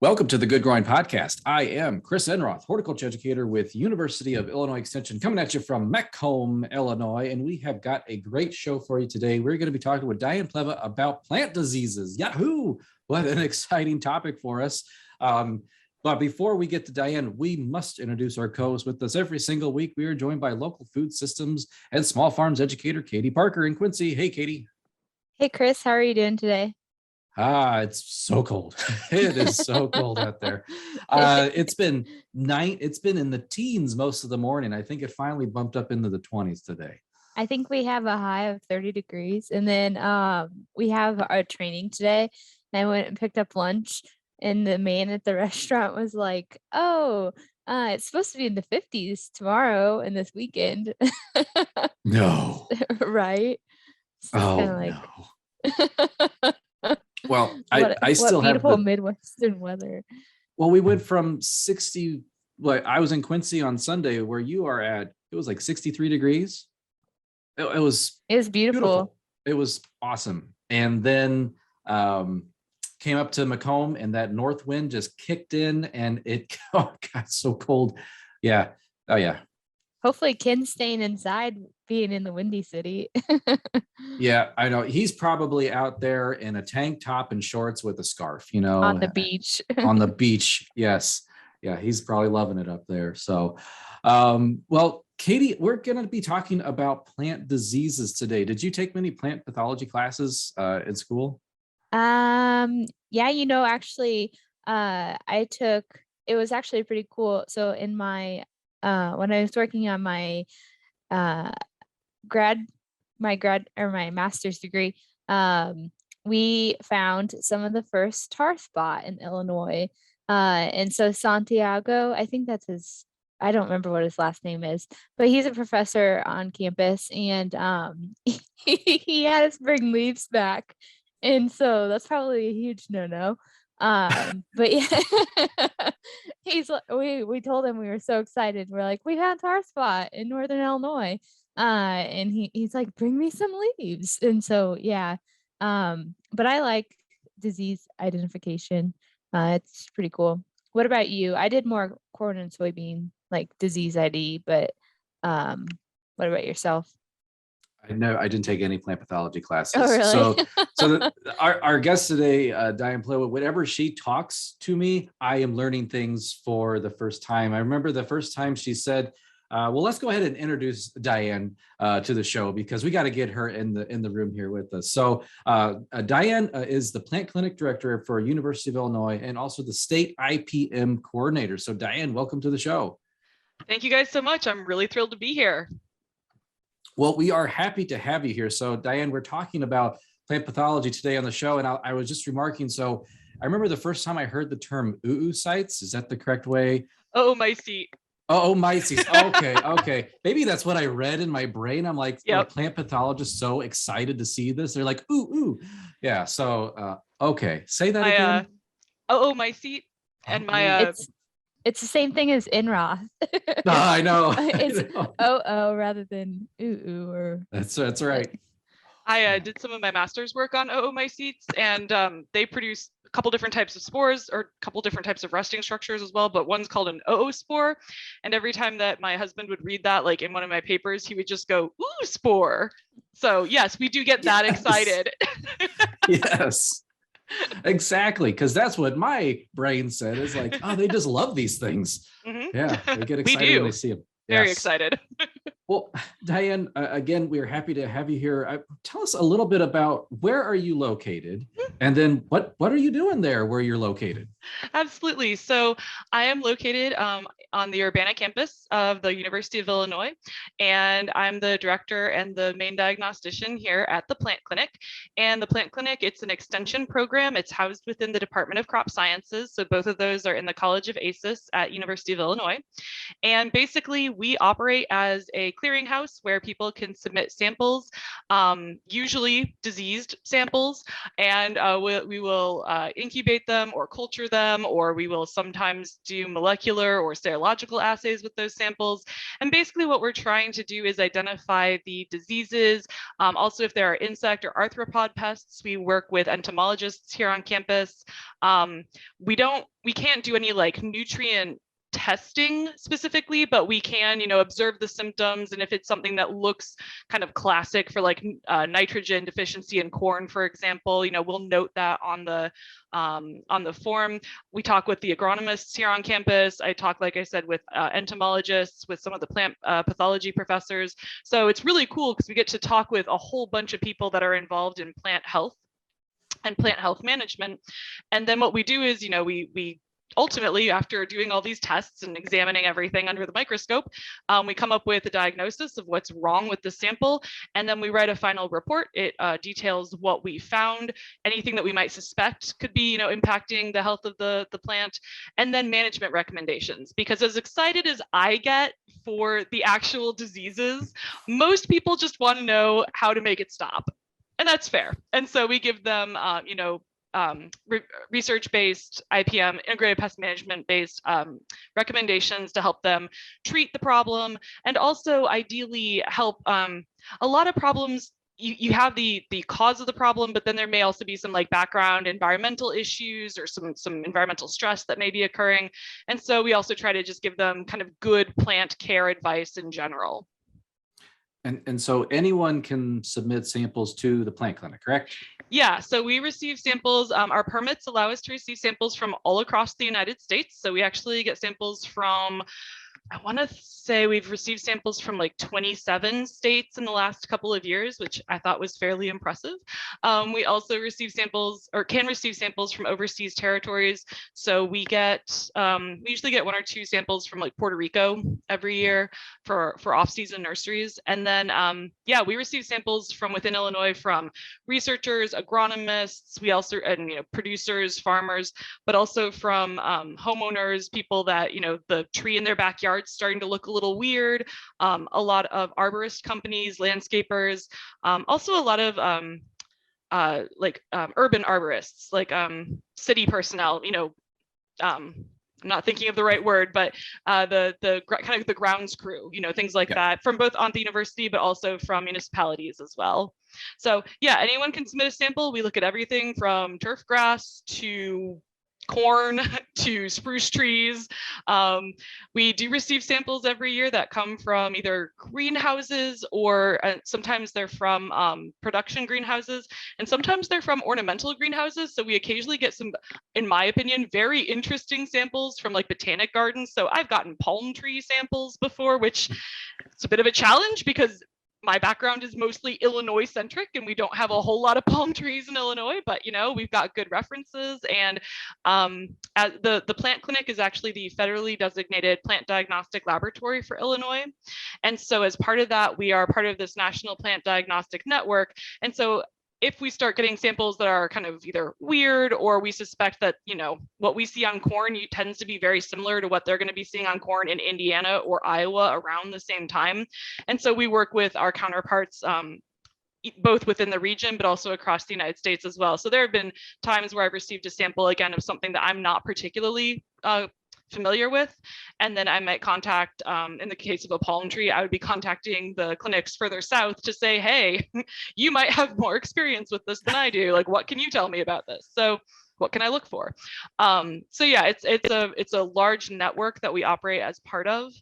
Welcome to the Good Growing Podcast. I am Chris Enroth, horticulture educator with University of Illinois Extension, coming at you from Macomb, Illinois. And we have got a great show for you today. We're going to be talking with Diane Plewa about plant diseases. Yahoo! What an exciting topic for us. But before we get to Diane, we must introduce our co-host with us every single week. We are joined by local food systems and small farms educator, Katie Parker in Quincy. Hey, Katie. Hey, Chris, how are you doing today? It's so cold. It is so cold out there. It's been in the teens most of the morning. I think it finally bumped up into the 20s today. I think we have a high of 30 degrees. And then we have our training today. And I went and picked up lunch. And the man at the restaurant was like, oh, it's supposed to be in the 50s tomorrow and this weekend. No. Right? Oh, no. Well, I still have beautiful Midwestern weather. Well, we went from 60. I was in Quincy on Sunday, where you are at. It was like 63 degrees. It was beautiful. It was awesome. And then came up to Macomb, and that north wind just kicked in, and it got so cold. Yeah. Oh yeah. Hopefully Ken's staying inside, being in the Windy City. Yeah, I know. He's probably out there in a tank top and shorts with a scarf, on the beach. On the beach. Yes. Yeah, he's probably loving it up there. So, well, Katie, we're going to be talking about plant diseases today. Did you take many plant pathology classes in school? Yeah, actually, it was actually pretty cool. So in my when I was working on my master's degree, we found some of the first tar spot in Illinois. And so Santiago, I think that's I don't remember what his last name is, but he's a professor on campus, and he had us bring leaves back. And so that's probably a huge no-no. But yeah, we told him we were so excited. We're like, we found tar spot in Northern Illinois. And he's like, bring me some leaves. And so, yeah. But I like disease identification. It's pretty cool. What about you? I did more corn and soybean, like disease ID, but what about yourself? No, I didn't take any plant pathology classes. Oh, really? So our guest today, Diane Plewa, whenever she talks to me, I am learning things for the first time. I remember the first time she said, well, let's go ahead and introduce Diane to the show, because we got to get her in the room here with us. So Diane is the plant clinic director for University of Illinois and also the state IPM coordinator. So Diane, welcome to the show. Thank you guys so much. I'm really thrilled to be here. Well, we are happy to have you here. So Diane, we're talking about plant pathology today on the show. And I was just remarking, so I remember the first time I heard the term oocytes. Is that the correct way? Oomycete. Oomycetes. Okay. Maybe that's what I read in my brain. I'm like, yep. Plant pathologists so excited to see this. They're like, ooh. Yeah. So, okay. Say that again. Oomycete. And my... It's the same thing as Enroth. I know. It's oh rather than ooh or. That's right. I did some of my master's work on oomycetes, and they produce a couple different types of spores, or a couple different types of resting structures as well. But one's called an oospore, and every time that my husband would read that, like in one of my papers, he would just go ooh spore. So yes, we do get that excited. Yes. Exactly, because that's what my brain said, is like, oh, they just love these things. Mm-hmm. Yeah, they get excited when they see them. Very excited. Well, Diane, again, we're happy to have you here. Tell us a little bit about, where are you located, and then what are you doing there where you're located? Absolutely. So I am located on the Urbana campus of the University of Illinois, and I'm the director and the main diagnostician here at the Plant Clinic. And the Plant Clinic, it's an extension program. It's housed within the Department of Crop Sciences. So both of those are in the College of ACES at University of Illinois. And basically, we operate as a clearinghouse where people can submit samples, usually diseased samples, and we will incubate them or culture them, or we will sometimes do molecular or serological assays with those samples. And basically what we're trying to do is identify the diseases. Also, if there are insect or arthropod pests, we work with entomologists here on campus. We can't do any like nutrient testing specifically, but we can, observe the symptoms. And if it's something that looks kind of classic for like nitrogen deficiency in corn, for example, we'll note that on the form. We talk with the agronomists here on campus. I talk, like I said, with entomologists, with some of the plant pathology professors. So it's really cool because we get to talk with a whole bunch of people that are involved in plant health and plant health management. And then what we do is, we ultimately, after doing all these tests and examining everything under the microscope, we come up with a diagnosis of what's wrong with the sample, and then we write a final report. It details what we found, anything that we might suspect could be, impacting the health of the plant, and then management recommendations. Because as excited as I get for the actual diseases, most people just want to know how to make it stop. And that's fair. And so we give them, research-based IPM, integrated pest management-based recommendations to help them treat the problem, and also ideally help a lot of problems. You have the cause of the problem, but then there may also be some like background environmental issues or some environmental stress that may be occurring. And so we also try to just give them kind of good plant care advice in general. And so anyone can submit samples to the plant clinic, correct? Yeah, so we receive samples. Our permits allow us to receive samples from all across the United States. So we actually get samples from, I want to say we've received samples from like 27 states in the last couple of years, which I thought was fairly impressive. We also receive samples, or can receive samples, from overseas territories. So we usually get 1 or 2 samples from like Puerto Rico every year for off-season nurseries. And then, we receive samples from within Illinois from researchers, agronomists, we also, and producers, farmers, but also from homeowners, people that, the tree in their backyard starting to look a little weird, a lot of arborist companies, landscapers, also a lot of urban arborists, like city personnel, I'm not thinking of the right word, but the kind of the grounds crew, things like that, from both on the university, but also from municipalities as well. So yeah, anyone can submit a sample. We look at everything from turf grass to corn to spruce trees. We do receive samples every year that come from either greenhouses, or sometimes they're from production greenhouses, and sometimes they're from ornamental greenhouses. So we occasionally get some, in my opinion, very interesting samples from like botanic gardens. So I've gotten palm tree samples before, which it's a bit of a challenge because my background is mostly Illinois centric and we don't have a whole lot of palm trees in Illinois, but we've got good references. And the plant clinic is actually the federally designated plant diagnostic laboratory for Illinois. And so as part of that, we are part of this national plant diagnostic network. And so if we start getting samples that are kind of either weird, or we suspect that, what we see on corn tends to be very similar to what they're going to be seeing on corn in Indiana or Iowa around the same time. And so we work with our counterparts, both within the region, but also across the United States as well. So there have been times where I've received a sample, again, of something that I'm not particularly familiar with, and then I might contact, in the case of a palm tree, I would be contacting the clinics further south to say, hey, you might have more experience with this than I do. Like, what can you tell me about this? So what can I look for? So yeah, it's a large network that we operate as part of.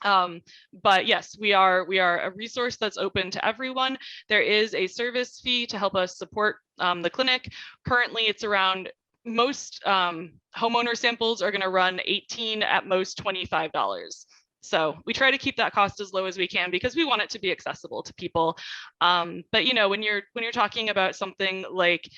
But yes, we are a resource that's open to everyone. There is a service fee to help us support the clinic. Currently, it's around, most homeowner samples are going to run $18, at most $25. So we try to keep that cost as low as we can because we want it to be accessible to people. But when you're talking about something like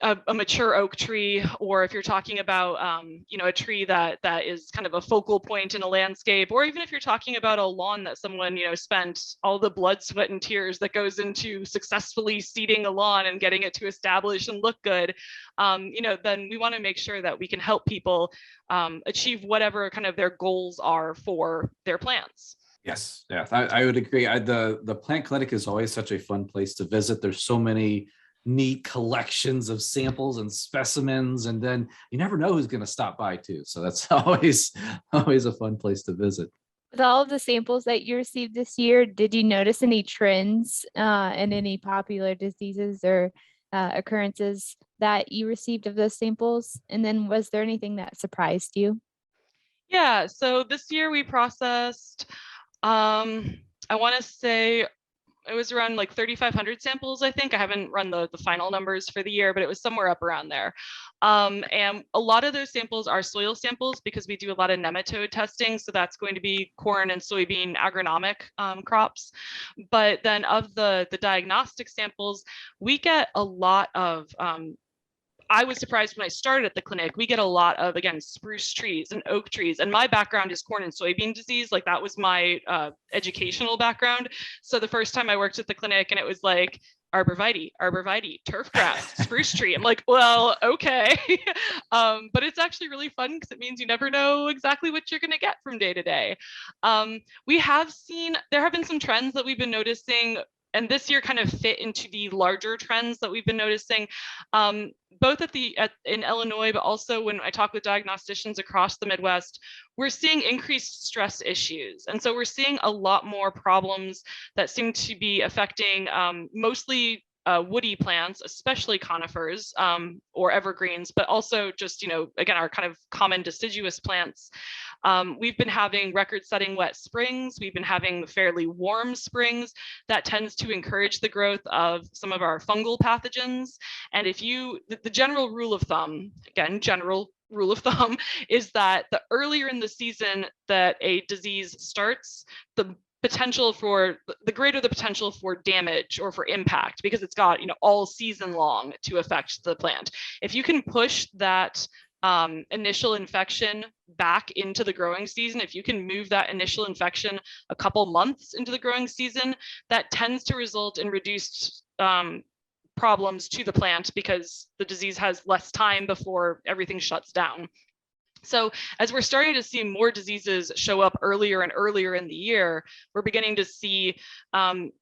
a mature oak tree, or if you're talking about a tree that is kind of a focal point in a landscape, or even if you're talking about a lawn that someone spent all the blood, sweat, and tears that goes into successfully seeding a lawn and getting it to establish and look good, then we want to make sure that we can help people achieve whatever kind of their goals are for their plants. Yes, yeah, I would agree. The plant clinic is always such a fun place to visit. There's so many neat collections of samples and specimens, and then you never know who's going to stop by too. So that's always a fun place to visit. With all of the samples that you received this year, did you notice any trends in any popular diseases or occurrences that you received of those samples? And then was there anything that surprised you? Yeah, so this year we processed, I want to say it was around like 3,500 samples, I think. I haven't run the final numbers for the year, but it was somewhere up around there. And a lot of those samples are soil samples because we do a lot of nematode testing. So that's going to be corn and soybean agronomic crops. But then of the diagnostic samples, we get a lot of I was surprised when I started at the clinic. We get a lot of, again, spruce trees and oak trees. And my background is corn and soybean disease. Like that was my educational background. So the first time I worked at the clinic and it was like, arborvitae, turf grass, spruce tree. I'm like, well, okay. But it's actually really fun because it means you never know exactly what you're going to get from day to day. We have seen, there have been some trends that we've been noticing, and this year kind of fit into the larger trends that we've been noticing, both in Illinois, but also when I talk with diagnosticians across the Midwest, we're seeing increased stress issues. And so we're seeing a lot more problems that seem to be affecting mostly woody plants, especially conifers or evergreens, but also just, again, our kind of common deciduous plants. We've been having record-setting wet springs. We've been having fairly warm springs. That tends to encourage the growth of some of our fungal pathogens. And the general rule of thumb, again, general rule of thumb, is that the earlier in the season that a disease starts, the greater the potential for damage or for impact, because it's got all season long to affect the plant. If you can push that initial infection back into the growing season, if you can move that initial infection a couple months into the growing season, that tends to result in reduced problems to the plant because the disease has less time before everything shuts down. So as we're starting to see more diseases show up earlier and earlier in the year, we're beginning to see, and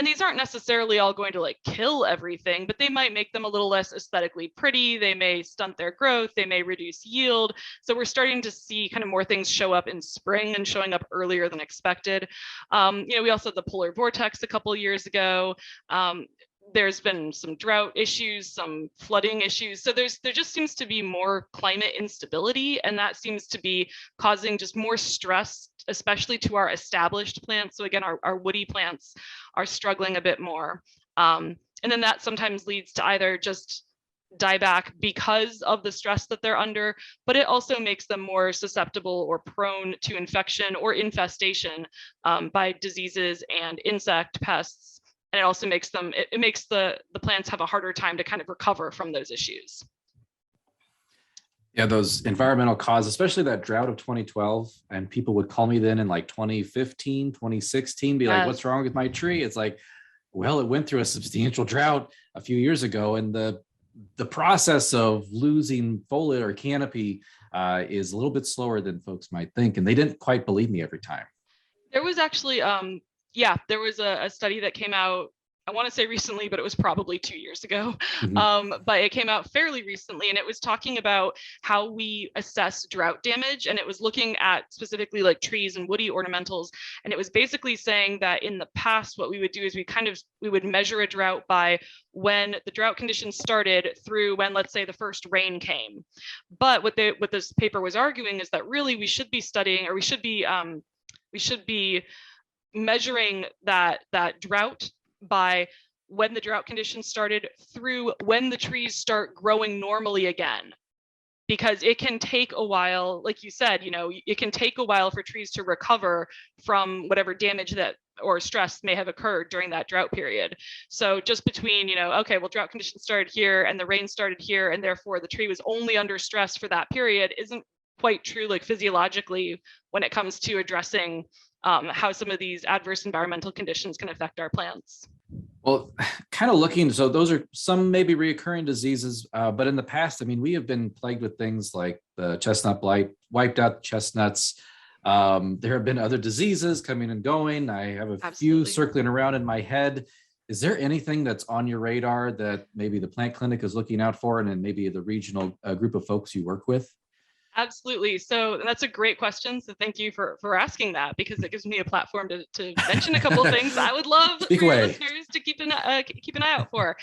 these aren't necessarily all going to like kill everything, but they might make them a little less aesthetically pretty. They may stunt their growth. They may reduce yield. So we're starting to see kind of more things show up in spring and showing up earlier than expected. We also had the polar vortex a couple of years ago. There's been some drought issues, some flooding issues. So there just seems to be more climate instability, and that seems to be causing just more stress, especially to our established plants. So again, our woody plants are struggling a bit more. And then that sometimes leads to either just dieback because of the stress that they're under, but it also makes them more susceptible or prone to infection or infestation by diseases and insect pests. And it also makes the plants have a harder time to kind of recover from those issues. Yeah, those environmental causes, especially that drought of 2012, and people would call me then in like 2015, 2016, be like, what's wrong with my tree? It's like, well, it went through a substantial drought a few years ago, and the process of losing foliage or canopy is a little bit slower than folks might think, and they didn't quite believe me every time. There was actually there was a study that came out, I want to say recently, but it was probably 2 years ago. Mm-hmm. But it came out fairly recently, and it was talking about how we assess drought damage. And it was looking at specifically like trees and woody ornamentals. And it was basically saying that in the past, what we would do is we would measure a drought by when the drought conditions started through when, let's say, the first rain came. But what this paper was arguing is that really we should be studying, or we should be measuring that drought by when the drought conditions started through when the trees start growing normally again. Because it can take a while, like you said, it can take a while for trees to recover from whatever damage that or stress may have occurred during that drought period. So just between, okay, well, drought conditions started here and the rain started here, and therefore the tree was only under stress for that period, isn't quite true, like physiologically, when it comes to addressing how some of these adverse environmental conditions can affect our plants. Well, kind of looking, so those are some maybe reoccurring diseases, but in the past, I mean, we have been plagued with things like the chestnut blight, wiped out chestnuts. There have been other diseases coming and going. I have a few Absolutely. circling around in my head. Is there anything that's on your radar that maybe the plant clinic is looking out for, and then maybe the regional group of folks you work with? Absolutely. So that's a great question. So thank you for asking that, because it gives me a platform to mention a couple of things I would love Speak for your away. listeners to keep an eye out for.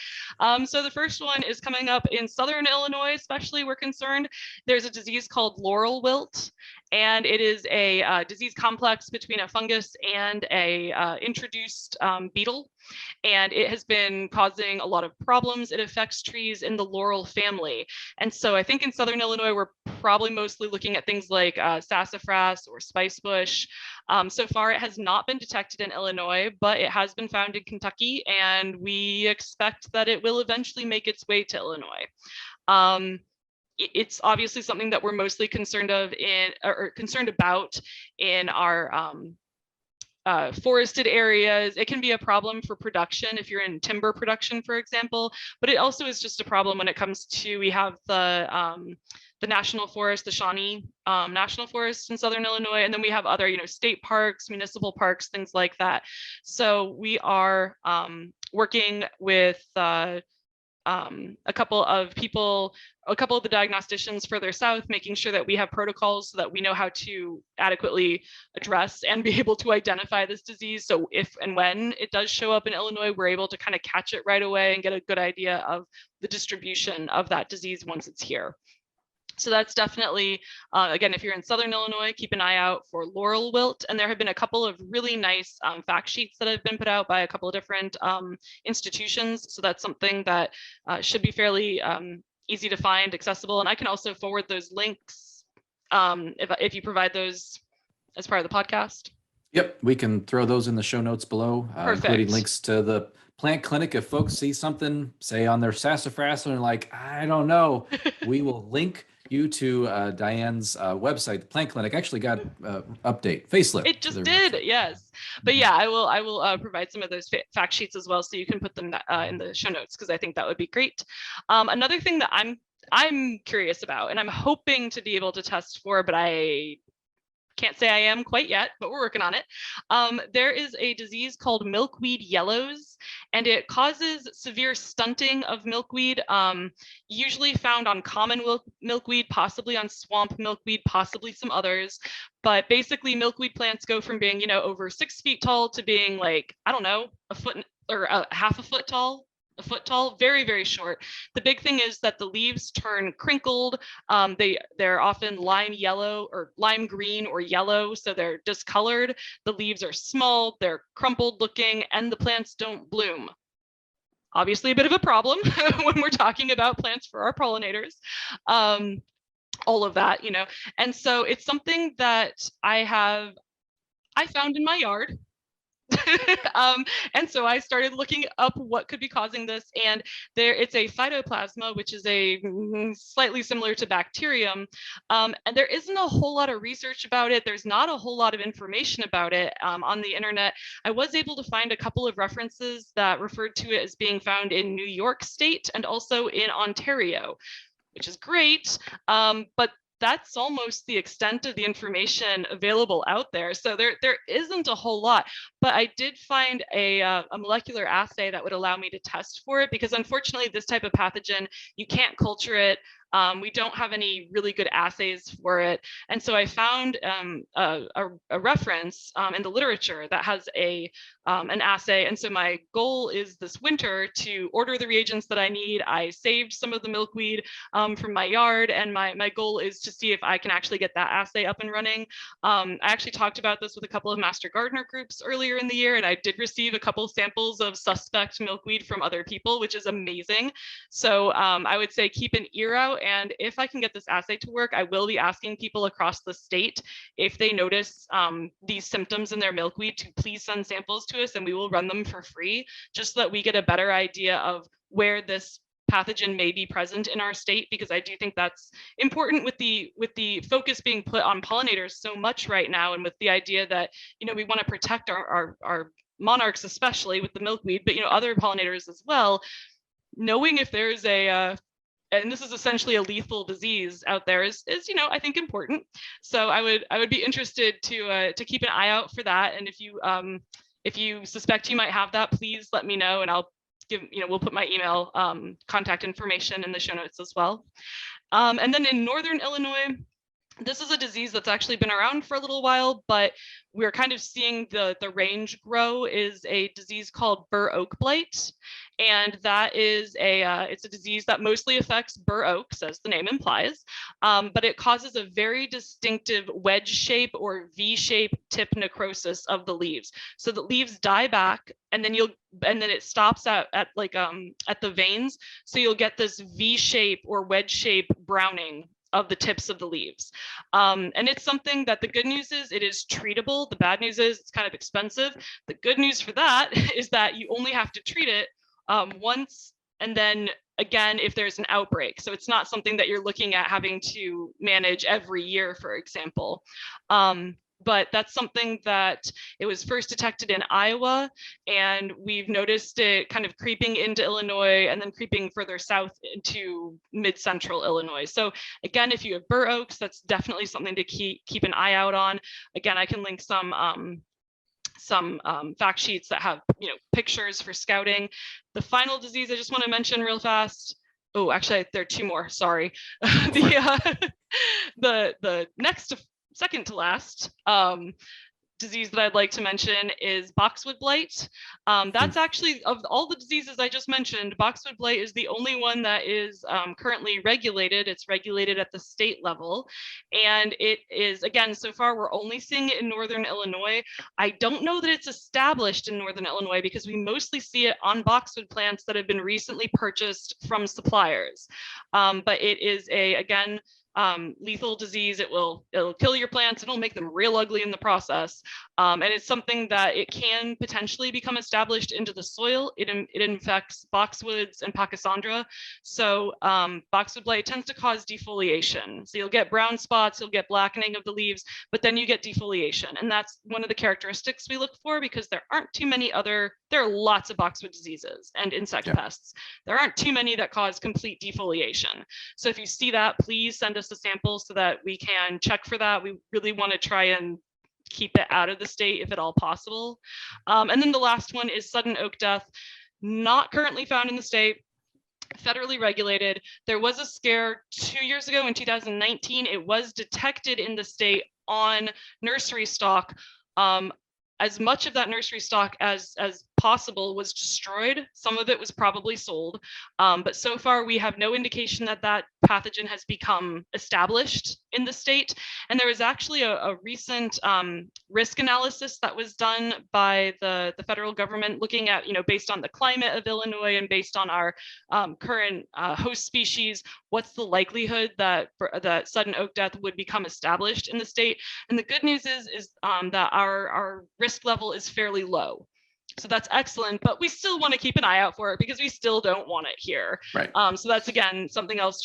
So the first one is coming up in Southern Illinois, especially we're concerned. There's a disease called laurel wilt, and it is a disease complex between a fungus and a introduced beetle. And it has been causing a lot of problems. It affects trees in the laurel family. And so I think in Southern Illinois, we're probably mostly looking at things like sassafras or spicebush. So far, it has not been detected in Illinois, but it has been found in Kentucky, and we expect that it will eventually make its way to Illinois. It's obviously something that we're mostly concerned about in our forested areas. It can be a problem for production if you're in timber production, for example, but it also is just a problem when it comes to, we have the national forest, the Shawnee National Forest in Southern Illinois, and then we have other, state parks, municipal parks, things like that. So we are working with a couple of the diagnosticians further south, making sure that we have protocols so that we know how to adequately address and be able to identify this disease. So if and when it does show up in Illinois, we're able to kind of catch it right away and get a good idea of the distribution of that disease once it's here. So that's definitely, again, if you're in Southern Illinois, keep an eye out for laurel wilt. And there have been a couple of really nice fact sheets that have been put out by a couple of different institutions. So that's something that should be fairly easy to find, accessible. And I can also forward those links if you provide those as part of the podcast. Yep, we can throw those in the show notes below, including links to the plant clinic. If folks see something, say on their sassafras, and they're like, I don't know, we will link you to Diane's website. The plant clinic actually got update, facelift. It just did, yes. But yeah, I will provide some of those fact sheets as well, so you can put them in the show notes, because I think that would be great. Another thing that I'm curious about, and I'm hoping to be able to test for, but I can't say I am quite yet, but we're working on it. There is a disease called milkweed yellows, and it causes severe stunting of milkweed, usually found on common milkweed, possibly on swamp milkweed, possibly some others. But basically, milkweed plants go from being, over 6 feet tall to being like, I don't know, a foot or half a foot tall. Very, very short. The big thing is that the leaves turn crinkled. They're often lime yellow or lime green or yellow, so they're discolored. The leaves are small, they're crumpled looking, and the plants don't bloom. Obviously a bit of a problem when we're talking about plants for our pollinators. All of that, and so it's something that I found in my yard. And so I started looking up what could be causing this, and it's a phytoplasma, which is a slightly similar to bacterium, and there isn't a whole lot of research about it. There's not a whole lot of information about it on the internet. I was able to find a couple of references that referred to it as being found in New York State and also in Ontario, which is great, but that's almost the extent of the information available out there. So there isn't a whole lot, but I did find a molecular assay that would allow me to test for it, because unfortunately this type of pathogen, you can't culture it. We don't have any really good assays for it. And so I found a reference in the literature that has an assay. And so my goal is this winter to order the reagents that I need. I saved some of the milkweed from my yard, and my goal is to see if I can actually get that assay up and running. I actually talked about this with a couple of master gardener groups earlier in the year, and I did receive a couple of samples of suspect milkweed from other people, which is amazing. So I would say keep an ear out. And if I can get this assay to work, I will be asking people across the state if they notice these symptoms in their milkweed to please send samples to us, and we will run them for free, just so that we get a better idea of where this pathogen may be present in our state, because I do think that's important with the focus being put on pollinators so much right now, and with the idea that we want to protect our monarchs, especially with the milkweed, but other pollinators as well. Knowing if there's a and this is essentially a lethal disease out there, is I think important. So I would be interested to keep an eye out for that. And if you suspect you might have that, please let me know, and I'll we'll put my email contact information in the show notes as well. And then in Northern Illinois, this is a disease that's actually been around for a little while, but we're kind of seeing the range grow, is a disease called bur oak blight. And that is it's a disease that mostly affects bur oaks, as the name implies, but it causes a very distinctive wedge shape or V-shape tip necrosis of the leaves. So the leaves die back, and then it stops at the veins. So you'll get this V-shape or wedge shape browning of the tips of the leaves. And it's something that, the good news is it is treatable. The bad news is it's kind of expensive. The good news for that is that you only have to treat it once, and then again if there's an outbreak. So it's not something that you're looking at having to manage every year, for example. But that's something that it was first detected in Iowa, and we've noticed it kind of creeping into Illinois and then creeping further south into mid-central Illinois. So again, if you have bur oaks, that's definitely something to keep an eye out on. Again, I can link some fact sheets that have pictures for scouting. The final disease I just want to mention real fast. Oh, actually, there are two more. Sorry. The next, second to last disease that I'd like to mention is boxwood blight. That's actually, of all the diseases I just mentioned, boxwood blight is the only one that is currently regulated. It's regulated at the state level. And it is, again, so far we're only seeing it in Northern Illinois. I don't know that it's established in Northern Illinois, because we mostly see it on boxwood plants that have been recently purchased from suppliers. But it is again, lethal disease. It'll kill your plants, and it'll make them real ugly in the process. And it's something that it can potentially become established into the soil. It infects boxwoods and pachysandra. So boxwood blight tends to cause defoliation. So you'll get brown spots, you'll get blackening of the leaves, but then you get defoliation. And that's one of the characteristics we look for, because there aren't too many there are lots of boxwood diseases and insect pests. There aren't too many that cause complete defoliation. So if you see that, please send us a sample so that we can check for that. We really want to try and keep it out of the state if at all possible. And then the last one is sudden oak death, not currently found in the state, federally regulated. There was a scare 2 years ago in 2019. It was detected in the state on nursery stock. As much of that nursery stock as possible was destroyed. Some of it was probably sold, but so far we have no indication that that pathogen has become established in the state. And there was actually a recent risk analysis that was done by the federal government, looking at, based on the climate of Illinois and based on our current host species, what's the likelihood that sudden oak death would become established in the state. And the good news is that our risk level is fairly low. So that's excellent, but we still want to keep an eye out for it, because we still don't want it here. Right. So that's, again, something else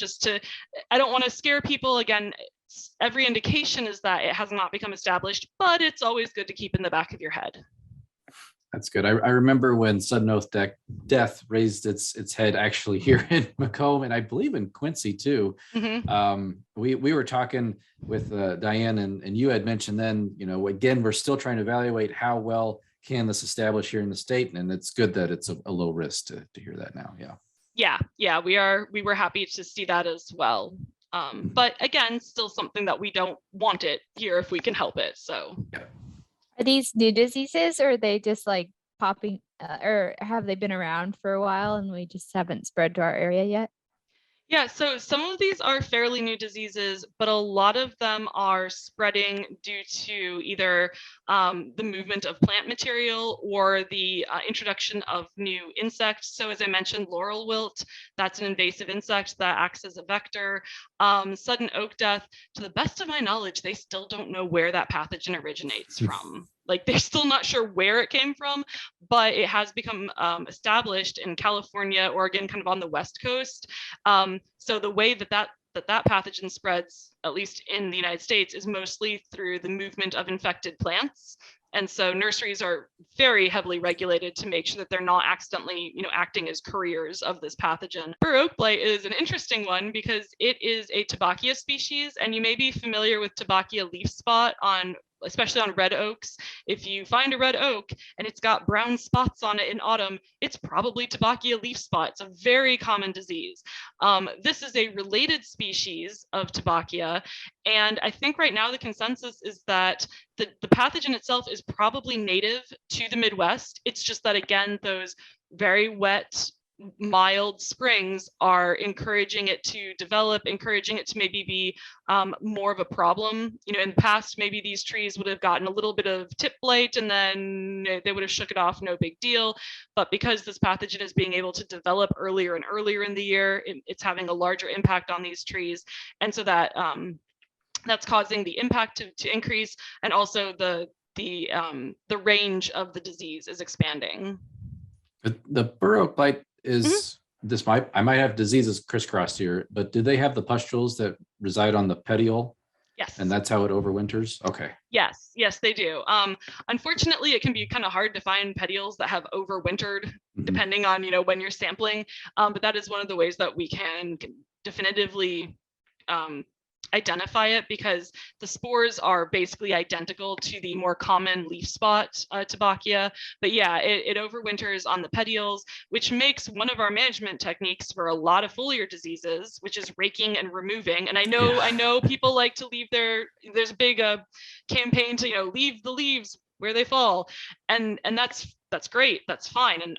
I don't want to scare people. Again, every indication is that it has not become established, but it's always good to keep in the back of your head. That's good. I remember when sudden oak death raised its head actually here in Macomb, and I believe in Quincy too. Mm-hmm. We were talking with Diane, and you had mentioned then, again, we're still trying to evaluate how well can this establish here in the state, and it's good that it's a low risk to hear that now. Yeah, we were happy to see that as well. But again, still something that we don't want it here if we can help it. So are these new diseases, or are they just like popping, or have they been around for a while and we just haven't spread to our area yet? Yeah, so some of these are fairly new diseases, but a lot of them are spreading due to either the movement of plant material or the introduction of new insects. So as I mentioned, laurel wilt, that's an invasive insect that acts as a vector. Sudden oak death, to the best of my knowledge, they still don't know where that pathogen originates from. Like, they're still not sure where it came from, but it has become established in California, Oregon, kind of on the West Coast. So the way that that pathogen spreads, at least in the United States, is mostly through the movement of infected plants. And so nurseries are very heavily regulated to make sure that they're not accidentally, acting as couriers of this pathogen. Bur oak blight is an interesting one because it is a Tabackia species, and you may be familiar with Tabackia leaf spot especially on red oaks. If you find a red oak and it's got brown spots on it in autumn, it's probably Tabackia leaf spot. It's a very common disease. This is a related species of Tabackia, and I think right now the consensus is that the pathogen itself is probably native to the Midwest. It's just that, again, those very wet, mild springs are encouraging it to develop, encouraging it to maybe be more of a problem. In the past, maybe these trees would have gotten a little bit of tip blight and then they would have shook it off, no big deal. But because this pathogen is being able to develop earlier and earlier in the year, it's having a larger impact on these trees. And so that's causing the impact to increase, and also the range of the disease is expanding. The bur oak blight is I might have diseases crisscrossed here, but do they have the pustules that reside on the petiole? Yes. And that's how it overwinters? Okay. Yes, they do. Unfortunately, it can be kind of hard to find petioles that have overwintered, depending on, when you're sampling. But that is one of the ways that we can definitively identify it, because the spores are basically identical to the more common leaf spot Tabackia. But yeah, it overwinters on the petioles, which makes one of our management techniques for a lot of foliar diseases, which is raking and removing. And I know people like to leave there's a big campaign to, leave the leaves where they fall. And that's great. That's fine. And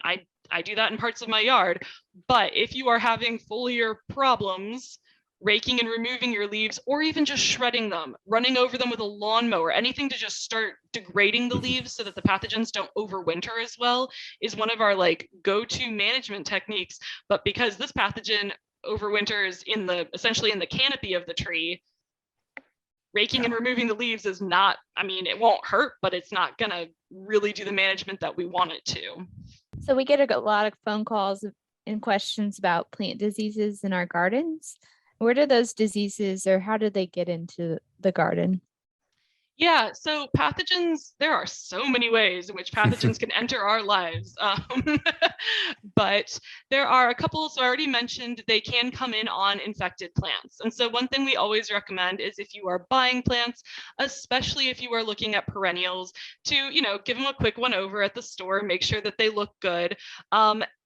I do that in parts of my yard. But if you are having foliar problems, raking and removing your leaves, or even just shredding them, running over them with a lawnmower, anything to just start degrading the leaves so that the pathogens don't overwinter as well, is one of our go-to management techniques. But because this pathogen overwinters essentially in the canopy of the tree, raking and removing the leaves is not, it won't hurt, but it's not gonna really do the management that we want it to. So we get a lot of phone calls and questions about plant diseases in our gardens. Where do those diseases, or how do they get into the garden? Yeah, so pathogens, there are so many ways in which pathogens can enter our lives. But there are a couple, so I already mentioned they can come in on infected plants. And so one thing we always recommend is, if you are buying plants, especially if you are looking at perennials, to, give them a quick one over at the store, make sure that they look good.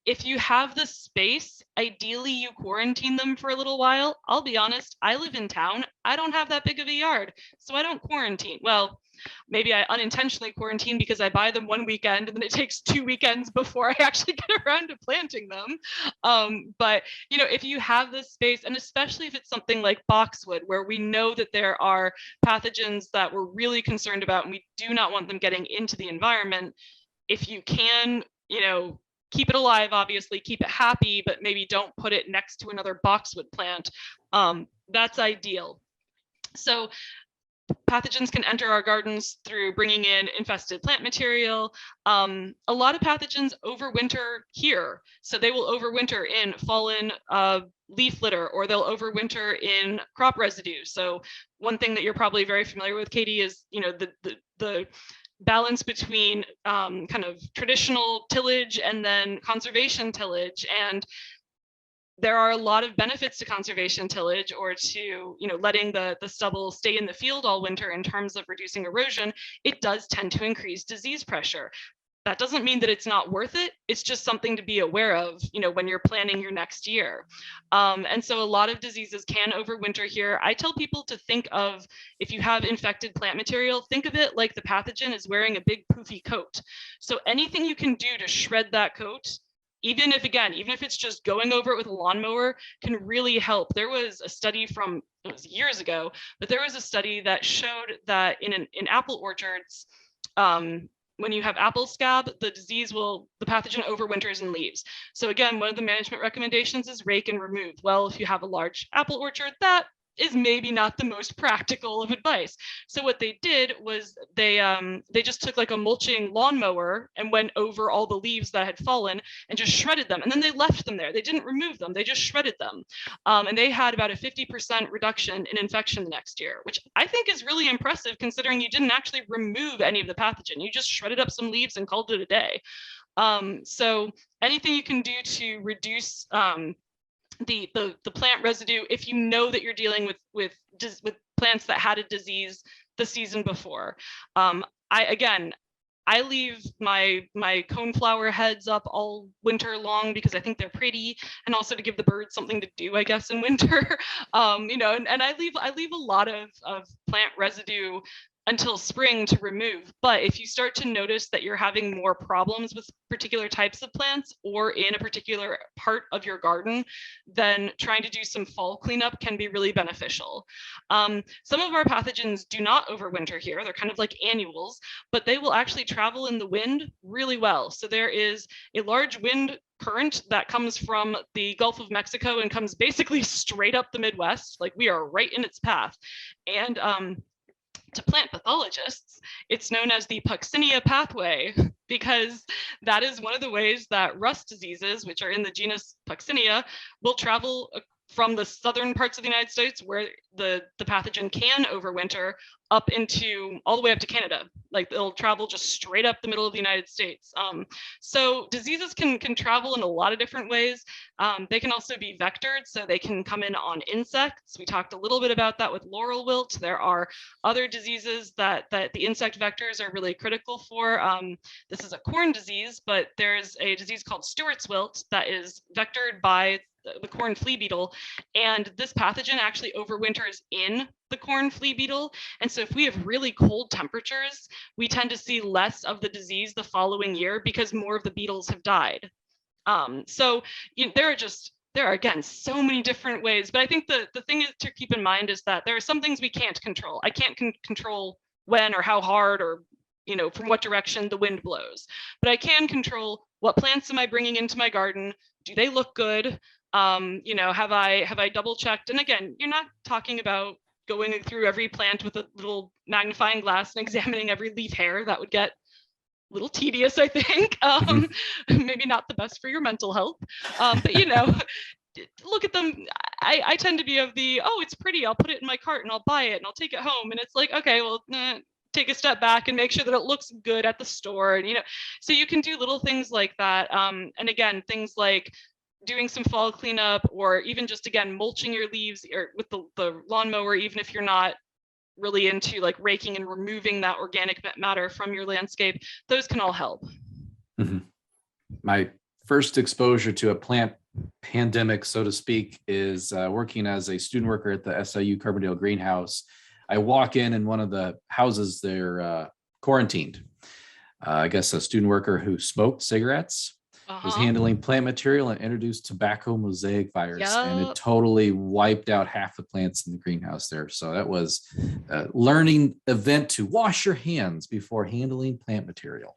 If you have the space, ideally you quarantine them for a little while. I'll be honest, I live in town. I don't have that big of a yard, so I don't quarantine. Well, maybe I unintentionally quarantine because I buy them one weekend and then it takes 2 weekends before I actually get around to planting them. But, if you have this space, and especially if it's something like boxwood, where we know that there are pathogens that we're really concerned about and we do not want them getting into the environment, if you can, keep it alive, obviously, keep it happy, but maybe don't put it next to another boxwood plant. That's ideal. So pathogens can enter our gardens through bringing in infested plant material. A lot of pathogens overwinter here. So they will overwinter in fallen leaf litter, or they'll overwinter in crop residue. So one thing that you're probably very familiar with, Katie, is, the balance between kind of traditional tillage and then conservation tillage. And there are a lot of benefits to conservation tillage, or to, letting the stubble stay in the field all winter in terms of reducing erosion. It does tend to increase disease pressure. That doesn't mean that it's not worth it. It's just something to be aware of, when you're planning your next year. And so a lot of diseases can overwinter here. I tell people to think of, if you have infected plant material, think of it like the pathogen is wearing a big poofy coat. So anything you can do to shred that coat, even if it's just going over it with a lawnmower, can really help. There was a study from, it was years ago, but there was a study that showed that in apple orchards, when you have apple scab, the pathogen overwinters in leaves. So again, one of the management recommendations is rake and remove. Well, if you have a large apple orchard, that is maybe not the most practical of advice. So what they did was they just took like a mulching lawnmower and went over all the leaves that had fallen and just shredded them. And then they left them there. They didn't remove them. They just shredded them. And they had about a 50% reduction in infection the next year, which I think is really impressive considering you didn't actually remove any of the pathogen. You just shredded up some leaves and called it a day. So anything you can do to reduce the plant residue, if you know that you're dealing with plants that had a disease the season before. I leave my coneflower heads up all winter long because I think they're pretty, and also to give the birds something to do, I guess, in winter. And I leave a lot of plant residue until spring to remove. But if you start to notice that you're having more problems with particular types of plants or in a particular part of your garden, then trying to do some fall cleanup can be really beneficial. Some of our pathogens do not overwinter here. They're kind of like annuals, but they will actually travel in the wind really well. So there is a large wind current that comes from the Gulf of Mexico and comes basically straight up the Midwest. Like, we are right in its path. And to plant pathologists, it's known as the Puccinia pathway, because that is one of the ways that rust diseases, which are in the genus Puccinia, will travel from the southern parts of the United States where the pathogen can overwinter up into all the way up to Canada. Like, they'll travel just straight up the middle of the United States. So diseases can travel in a lot of different ways. They can also be vectored, so they can come in on insects. We talked a little bit about that with laurel wilt. There are other diseases that the insect vectors are really critical for. This is a corn disease, but there's a disease called Stewart's wilt that is vectored by the corn flea beetle, and this pathogen actually overwinters in the corn flea beetle. And so if we have really cold temperatures, we tend to see less of the disease the following year because more of the beetles have died. So there are, again, so many different ways, but I think the thing is to keep in mind is that there are some things we can't control. I can't control when or how hard or from what direction the wind blows, but I can control what plants am I bringing into my garden. Do they look good? Have I double checked? And again, you're not talking about going through every plant with a little magnifying glass and examining every leaf hair. That would get a little tedious, I think. Maybe not the best for your mental health. But look at them. I tend to be of the, oh, it's pretty, I'll put it in my cart and I'll buy it and I'll take it home. And it's like, okay, well, take a step back and make sure that it looks good at the store. And so you can do little things like that. And again, things like doing some fall cleanup, or even just, again, mulching your leaves or with the lawnmower, even if you're not really into like raking and removing that organic matter from your landscape. Those can all help. Mm-hmm. My first exposure to a plant pandemic, so to speak, is working as a student worker at the SIU Carbondale greenhouse. I walk in one of the houses, they're quarantined. I guess a student worker who smoked cigarettes was handling plant material and introduced tobacco mosaic virus, and it totally wiped out half the plants in the greenhouse there. So that was a learning event to wash your hands before handling plant material.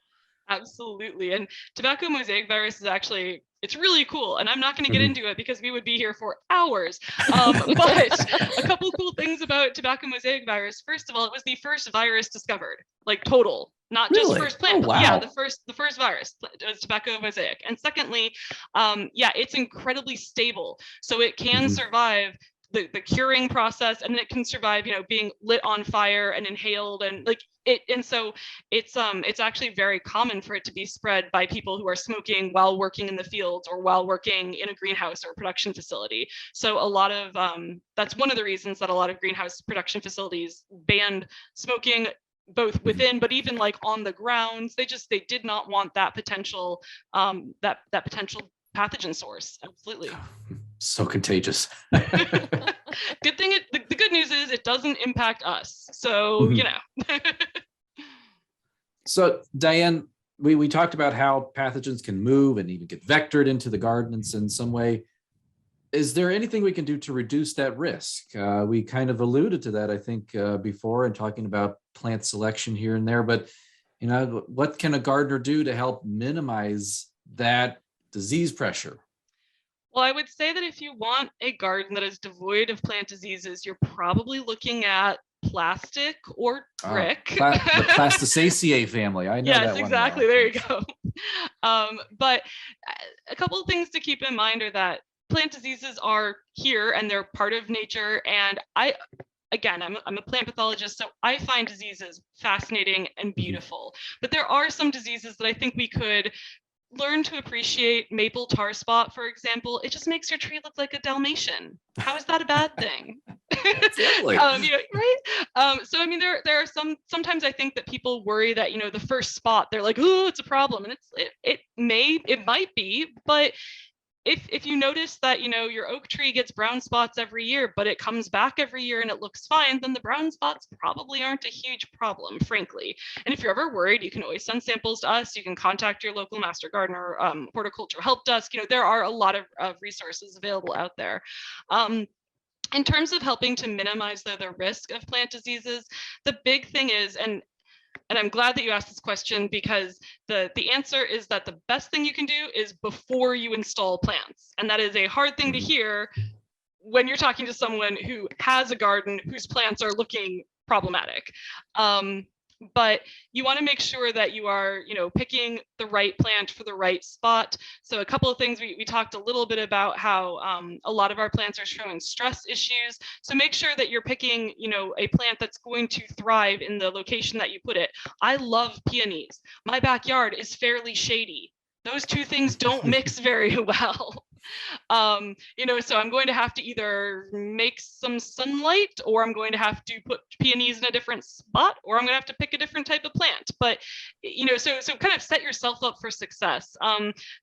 Absolutely. And tobacco mosaic virus is actually, it's really cool. And I'm not going to get into it because we would be here for hours. But a couple cool things about tobacco mosaic virus. First of all, it was the first virus discovered, like total, not just first plant. Oh, wow. Yeah, the first virus was tobacco mosaic. And secondly, it's incredibly stable. So it can survive the curing process, and it can survive, being lit on fire and inhaled, and like it. And so it's actually very common for it to be spread by people who are smoking while working in the fields or while working in a greenhouse or a production facility. So a lot of that's one of the reasons that a lot of greenhouse production facilities banned smoking, both within, but even like on the grounds. They did not want that potential that potential pathogen source. Absolutely. So contagious. Good thing the good news is it doesn't impact us. So, So Diane, we talked about how pathogens can move and even get vectored into the gardens in some way. Is there anything we can do to reduce that risk? We kind of alluded to that, I think, before, in talking about plant selection here and there, but what can a gardener do to help minimize that disease pressure? Well, I would say that if you want a garden that is devoid of plant diseases, you're probably looking at plastic or brick. The Plasticaceae family. I know yes, that exactly. one well. There you go. But a couple of things to keep in mind are that plant diseases are here and they're part of nature. And I'm a plant pathologist, so I find diseases fascinating and beautiful. But there are some diseases that I think we could learn to appreciate. Maple tar spot, for example. It just makes your tree look like a Dalmatian. How is that a bad thing? Exactly. Right? So I mean, there are sometimes I think that people worry that, the first spot, they're like, oh, it's a problem. And it might be, but if you notice that, your oak tree gets brown spots every year, but it comes back every year and it looks fine, then the brown spots probably aren't a huge problem, frankly. And if you're ever worried, you can always send samples to us. You can contact your local master gardener, horticulture help desk. There are a lot of resources available out there. In terms of helping to minimize the risk of plant diseases, the big thing is, and I'm glad that you asked this question, because the answer is that the best thing you can do is before you install plants. And that is a hard thing to hear when you're talking to someone who has a garden whose plants are looking problematic. But you want to make sure that you are, picking the right plant for the right spot. So a couple of things, we talked a little bit about how a lot of our plants are showing stress issues. So make sure that you're picking, a plant that's going to thrive in the location that you put it. I love peonies. My backyard is fairly shady. Those two things don't mix very well. So I'm going to have to either make some sunlight, or I'm going to have to put peonies in a different spot, or I'm going to have to pick a different type of plant. But, so kind of set yourself up for success.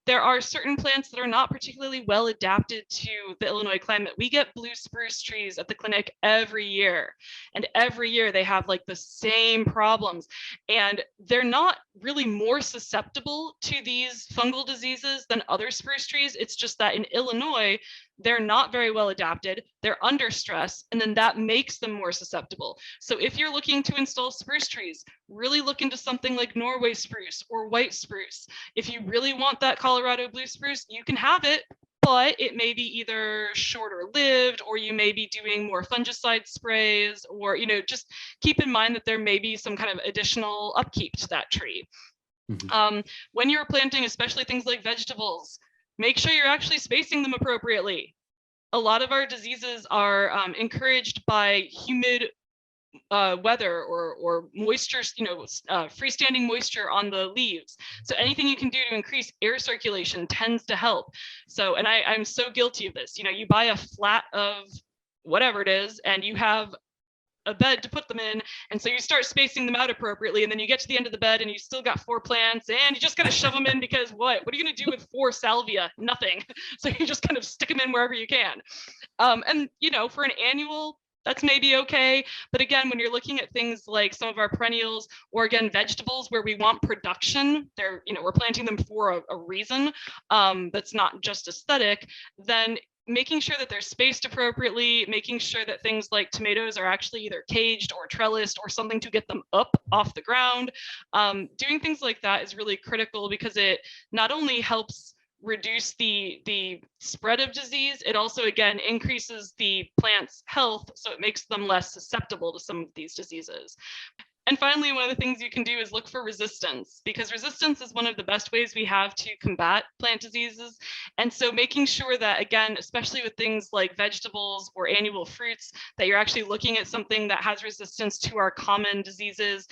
There are certain plants that are not particularly well adapted to the Illinois climate. We get blue spruce trees at the clinic every year, and every year they have like the same problems, and they're not really more susceptible to these fungal diseases than other spruce trees. It's just that in Illinois, they're not very well adapted, they're under stress, and then that makes them more susceptible. So if you're looking to install spruce trees, really look into something like Norway spruce or white spruce. If you really want that Colorado blue spruce, you can have it, but it may be either shorter lived, or you may be doing more fungicide sprays, or, just keep in mind that there may be some kind of additional upkeep to that tree. When you're planting, especially things like vegetables, make sure you're actually spacing them appropriately. A lot of our diseases are encouraged by humid weather or moisture, freestanding moisture on the leaves. So anything you can do to increase air circulation tends to help. So, and I'm so guilty of this. You buy a flat of whatever it is, and you have a bed to put them in, and so you start spacing them out appropriately, and then you get to the end of the bed and you still got 4 plants, and you just gotta shove them in, because what are you going to do with 4 salvia? Nothing. So you just kind of stick them in wherever you can. And for an annual, that's maybe okay, but again, when you're looking at things like some of our perennials, or again vegetables where we want production, they're we're planting them for a reason, that's not just aesthetic, then making sure that they're spaced appropriately, making sure that things like tomatoes are actually either caged or trellised or something to get them up off the ground. Doing things like that is really critical, because it not only helps reduce the spread of disease, it also, again, increases the plant's health, so it makes them less susceptible to some of these diseases. And finally, one of the things you can do is look for resistance, because resistance is one of the best ways we have to combat plant diseases. And so making sure that, again, especially with things like vegetables or annual fruits, that you're actually looking at something that has resistance to our common diseases.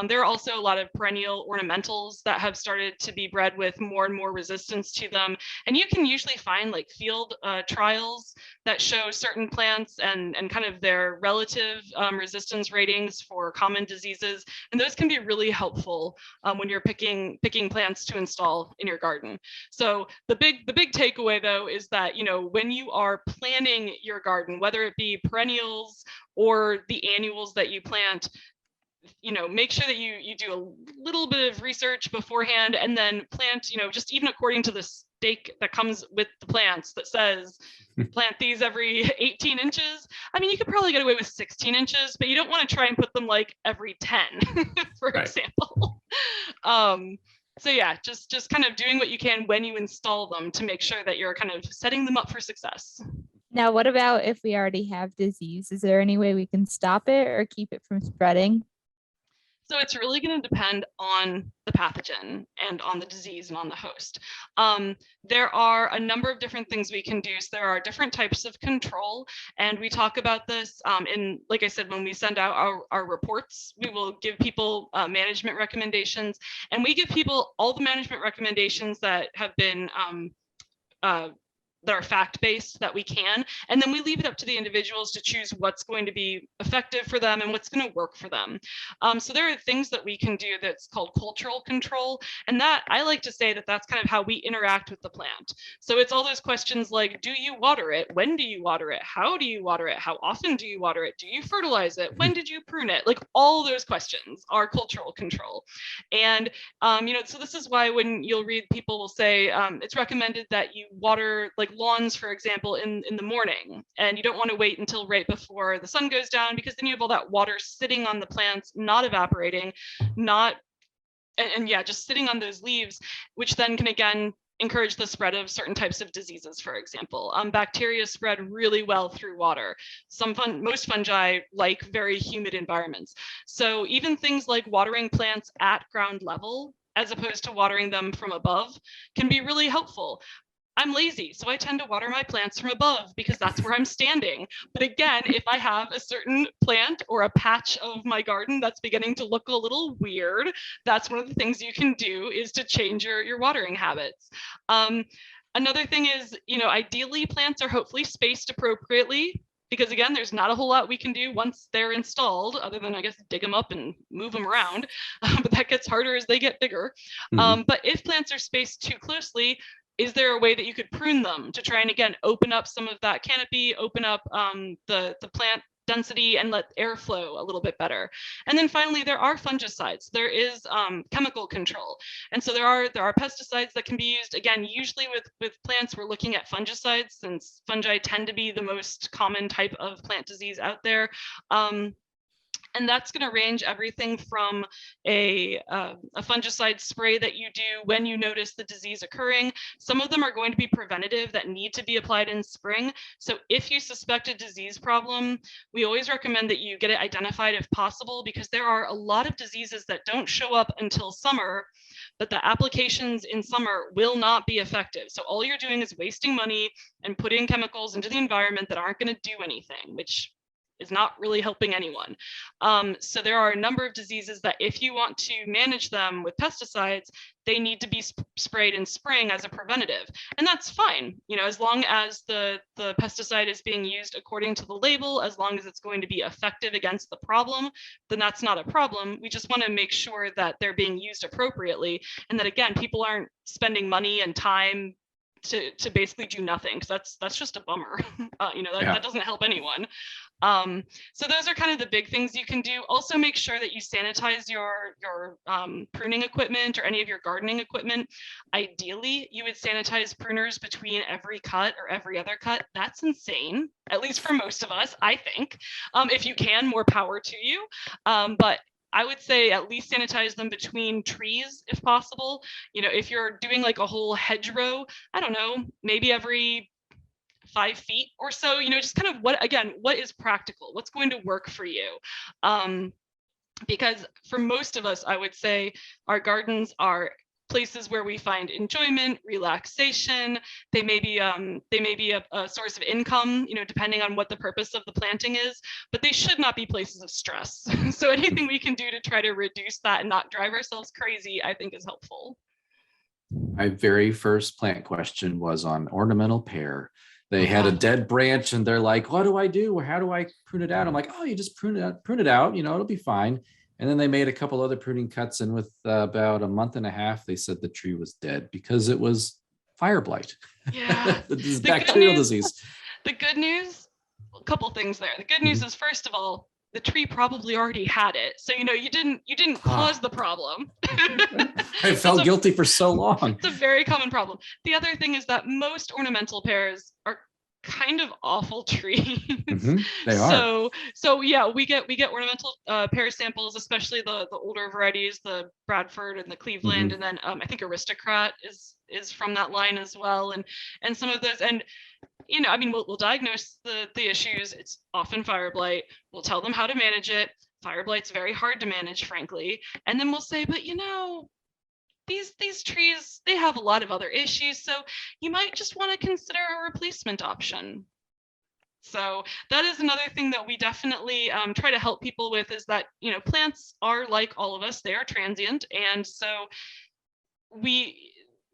There are also a lot of perennial ornamentals that have started to be bred with more and more resistance to them. And you can usually find like field trials that show certain plants and kind of their relative resistance ratings for common diseases. And those can be really helpful when you're picking plants to install in your garden. So the big takeaway, though, is that when you are planning your garden, whether it be perennials or the annuals that you plant, make sure that you do a little bit of research beforehand, and then plant, just even according to the stake that comes with the plants that says plant these every 18 inches. I mean, you could probably get away with 16 inches, but you don't want to try and put them like every 10, for example. So yeah, just kind of doing what you can when you install them to make sure that you're kind of setting them up for success. Now, what about if we already have disease? Is there any way we can stop it or keep it from spreading? So it's really going to depend on the pathogen and on the disease and on the host. There are a number of different things we can do. So there are different types of control, and we talk about this in, like I said, when we send out our reports, we will give people management recommendations, and we give people all the management recommendations that have been that are fact-based that we can, and then we leave it up to the individuals to choose what's going to be effective for them and what's going to work for them. So there are things that we can do that's called cultural control, and that I like to say that that's kind of how we interact with the plant. So it's all those questions like, do you water it? When do you water it? How do you water it? How often do you water it? Do you fertilize it? When did you prune it? Like, all those questions are cultural control. And so this is why when you'll read, people will say it's recommended that you water like lawns, for example, in the morning, and you don't want to wait until right before the sun goes down, because then you have all that water sitting on the plants, not evaporating, just sitting on those leaves, which then can again encourage the spread of certain types of diseases. For example, bacteria spread really well through water. Most fungi like very humid environments. So even things like watering plants at ground level, as opposed to watering them from above, can be really helpful. I'm lazy, so I tend to water my plants from above because that's where I'm standing. But again, if I have a certain plant or a patch of my garden that's beginning to look a little weird, that's one of the things you can do, is to change your watering habits. Another thing is, ideally plants are hopefully spaced appropriately, because again, there's not a whole lot we can do once they're installed, other than, I guess, dig them up and move them around. But that gets harder as they get bigger. But if plants are spaced too closely, is there a way that you could prune them to try and, again, open up some of that canopy, open up the plant density, and let air flow a little bit better? And then finally, there are fungicides. There is chemical control. And so there are pesticides that can be used. Again, usually with plants, we're looking at fungicides, since fungi tend to be the most common type of plant disease out there. And that's going to range everything from a fungicide spray that you do when you notice the disease occurring. Some of them are going to be preventative, that need to be applied in spring. So if you suspect a disease problem, we always recommend that you get it identified if possible, because there are a lot of diseases that don't show up until summer, but the applications in summer will not be effective. So all you're doing is wasting money and putting chemicals into the environment that aren't going to do anything, which is not really helping anyone. So there are a number of diseases that if you want to manage them with pesticides, they need to be sprayed in spring as a preventative. And that's fine, as long as the pesticide is being used according to the label, as long as it's going to be effective against the problem, then that's not a problem. We just want to make sure that they're being used appropriately, and that, again, people aren't spending money and time to basically do nothing, because that's just a bummer. That doesn't help anyone. So those are kind of the big things you can do. Also, make sure that you sanitize your pruning equipment or any of your gardening equipment. Ideally, you would sanitize pruners between every cut or every other cut. That's insane, at least for most of us, I think. If you can, more power to you. But I would say at least sanitize them between trees if possible. If you're doing like a whole hedgerow, I don't know, maybe every 5 feet or so, just kind of what is practical, what's going to work for you. Because for most of us, I would say our gardens are places where we find enjoyment, relaxation. They may be a source of income, depending on what the purpose of the planting is, but they should not be places of stress. So anything we can do to try to reduce that and not drive ourselves crazy, I think, is helpful. My very first plant question was on ornamental pear. They had a dead branch and they're like, what do I do? How do I prune it out? I'm like, oh, you just prune it out, it'll be fine. And then they made a couple other pruning cuts, and with about a month and a half, they said the tree was dead because it was fire blight. Yeah. This is bacterial disease. The good news, a couple things there. The good news is, first of all, the tree probably already had it. So, you didn't cause the problem. I felt guilty for so long. It's a very common problem. The other thing is that most ornamental pears are kind of awful trees. They are. So yeah, we get ornamental pear samples, especially the older varieties, the Bradford and the Cleveland, and then I think Aristocrat is from that line as well, and some of those. And I mean, we'll diagnose the issues. It's often fire blight. We'll tell them how to manage it. Fire blight's very hard to manage, frankly. And then we'll say, but these trees, they have a lot of other issues, so you might just want to consider a replacement option. So that is another thing that we definitely try to help people with, is that plants are like all of us, they are transient, and so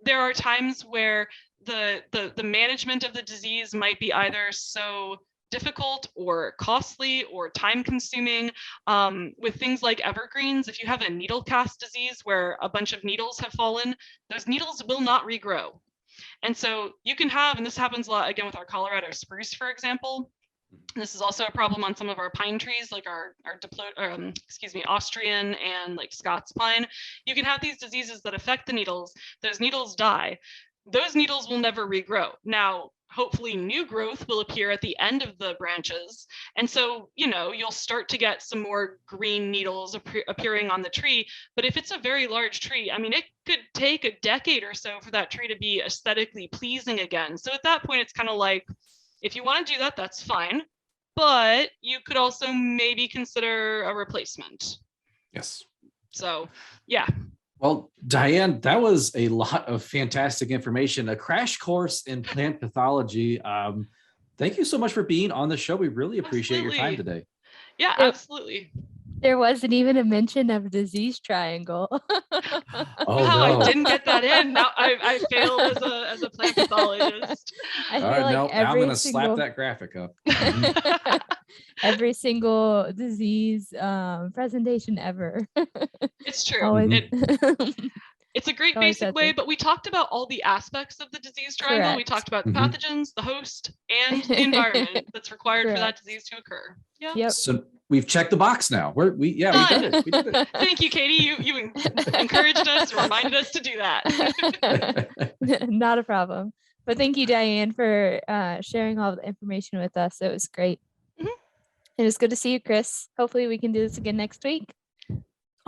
there are times where the management of the disease might be either so difficult or costly or time consuming. With things like evergreens, if you have a needle cast disease where a bunch of needles have fallen, those needles will not regrow. And so you can have, and this happens a lot again with our Colorado spruce, for example. This is also a problem on some of our pine trees, like our Austrian and like Scots pine. You can have these diseases that affect the needles. Those needles die. Those needles will never regrow. Now, hopefully new growth will appear at the end of the branches. And so, you'll start to get some more green needles appearing on the tree. But if it's a very large tree, I mean, it could take a decade or so for that tree to be aesthetically pleasing again. So at that point, it's kind of like, if you want to do that, that's fine. But you could also maybe consider a replacement. Yes. So, yeah. Well, Diane, that was a lot of fantastic information, a crash course in plant pathology. Thank you so much for being on the show. We really appreciate your time today. Yeah, absolutely. There wasn't even a mention of disease triangle. No. I didn't get that in. Now I failed as a plant pathologist. I feel like I'm going to slap that graphic up. Every single disease presentation ever. It's true. It's a great basic way, but we talked about all the aspects of the disease triangle. Correct. We talked about the pathogens, the host, and the environment that's required for that disease to occur. Yeah. Yep. So we've checked the box now. We did it. We did it. Thank you, Katie. You encouraged us, reminded us to do that. Not a problem. But thank you, Diane, for sharing all the information with us. It was great. It was good to see you, Chris. Hopefully we can do this again next week.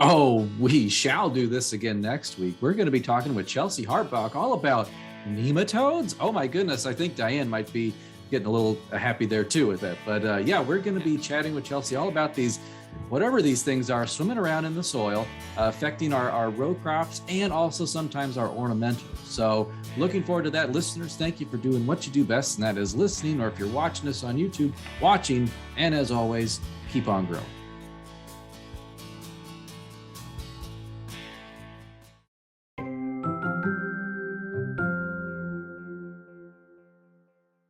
Oh, we shall do this again next week. We're going to be talking with Chelsea Hartbach all about nematodes. Oh my goodness. I think Diane might be getting a little happy there too with that. But yeah, we're going to be chatting with Chelsea all about these, whatever these things are, swimming around in the soil, affecting our row crops and also sometimes our ornamentals. So looking forward to that. Listeners, thank you for doing what you do best, and that is listening, or if you're watching us on YouTube, watching. And as always, keep on growing.